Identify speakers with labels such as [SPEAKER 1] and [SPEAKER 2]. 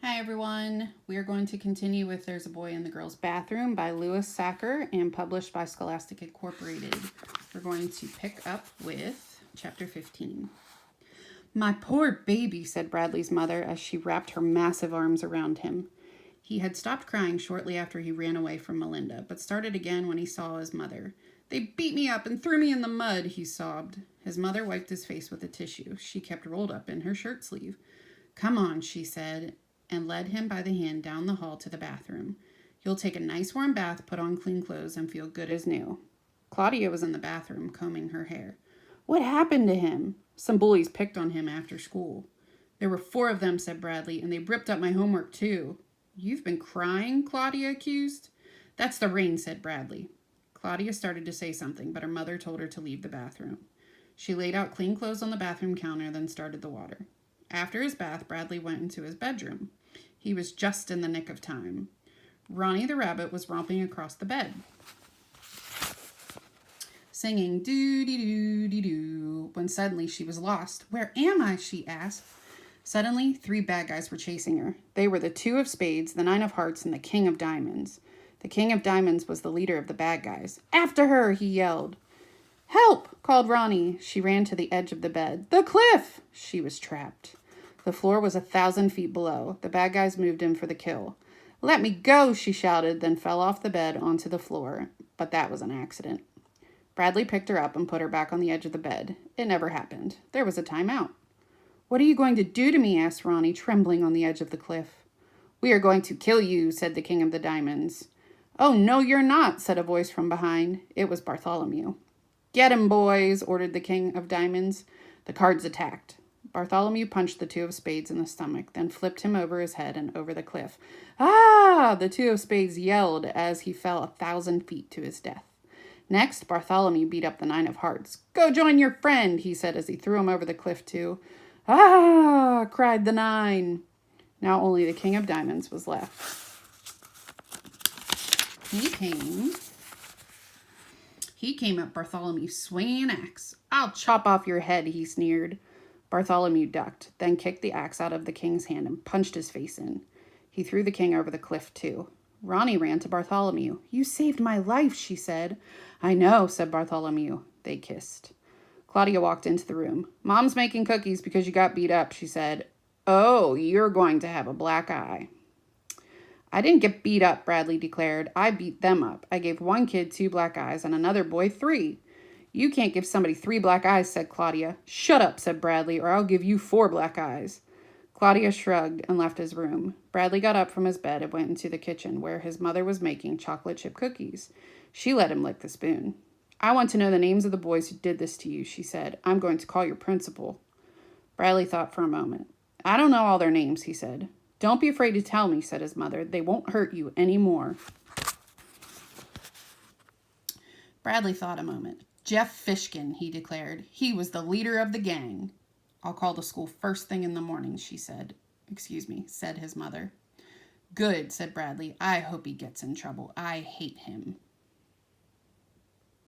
[SPEAKER 1] Hi everyone. We are going to continue with There's a Boy in the Girls' Bathroom by Louis Sachar and published by Scholastic Incorporated. We're going to pick up with chapter 15. "My poor baby," said Bradley's mother as she wrapped her massive arms around him. He had stopped crying shortly after he ran away from Melinda, but started again when he saw his mother. "They beat me up and threw me in the mud," he sobbed. His mother wiped his face with a tissue she kept rolled up in her shirt sleeve. "Come on," she said, and led him by the hand down the hall to the bathroom. "You'll take a nice warm bath, put on clean clothes, and feel good as new." Claudia was in the bathroom, combing her hair. "What happened to him?" "Some bullies picked on him after school." "There were 4 of them," said Bradley, "and they ripped up my homework too." "You've been crying?" Claudia accused. "That's the rain," said Bradley. Claudia started to say something, but her mother told her to leave the bathroom. She laid out clean clothes on the bathroom counter, then started the water. After his bath, Bradley went into his bedroom. He was just in the nick of time. Ronnie the rabbit was romping across the bed, singing doo-dee-doo-dee-doo, when suddenly she was lost. "Where am I?" she asked. Suddenly, 3 bad guys were chasing her. They were the 2 of spades, the 9 of hearts, and the King of diamonds. The King of diamonds was the leader of the bad guys. "After her!" he yelled. "Help!" called Ronnie. She ran to the edge of the bed. "The cliff!" She was trapped. The floor was 1,000 feet below. The bad guys moved in for the kill. "Let me go!" she shouted, then fell off the bed onto the floor. But that was an accident. Bradley picked her up and put her back on the edge of the bed. It never happened. There was a timeout. "What are you going to do to me?" asked Ronnie, trembling on the edge of the cliff. "We are going to kill you," said the King of the Diamonds. "Oh, no, you're not," said a voice from behind. It was Bartholomew. "Get him, boys," ordered the King of Diamonds. The cards attacked. Bartholomew punched the 2 of spades in the stomach, then flipped him over his head and over the cliff. "Ah!" the 2 of spades yelled as he fell 1,000 feet to his death. Next, Bartholomew beat up the 9 of hearts. "Go join your friend," he said as he threw him over the cliff too. "Ah!" cried the 9. Now only the King of Diamonds was left. He came at Bartholomew swinging an axe. "I'll chop off your head," he sneered. Bartholomew ducked, then kicked the axe out of the king's hand and punched his face in. He threw the king over the cliff, too. Ronnie ran to Bartholomew. "You saved my life," she said. "I know," said Bartholomew. They kissed. Claudia walked into the room. "Mom's making cookies because you got beat up," she said. "Oh, you're going to have a black eye." "I didn't get beat up," Bradley declared. "I beat them up. I gave one kid 2 black eyes and another boy 3. "You can't give somebody 3 black eyes," said Claudia. "Shut up," said Bradley, "or I'll give you 4 black eyes." Claudia shrugged and left his room. Bradley got up from his bed and went into the kitchen, where his mother was making chocolate chip cookies. She let him lick the spoon. "I want to know the names of the boys who did this to you," she said. "I'm going to call your principal." Bradley thought for a moment. "I don't know all their names," he said. "Don't be afraid to tell me," said his mother. "They won't hurt you any more." Bradley thought a moment. "Jeff Fishkin," he declared. "He was the leader of the gang." "I'll call the school first thing in the morning," said his mother. "Good," said Bradley. "I hope he gets in trouble. I hate him."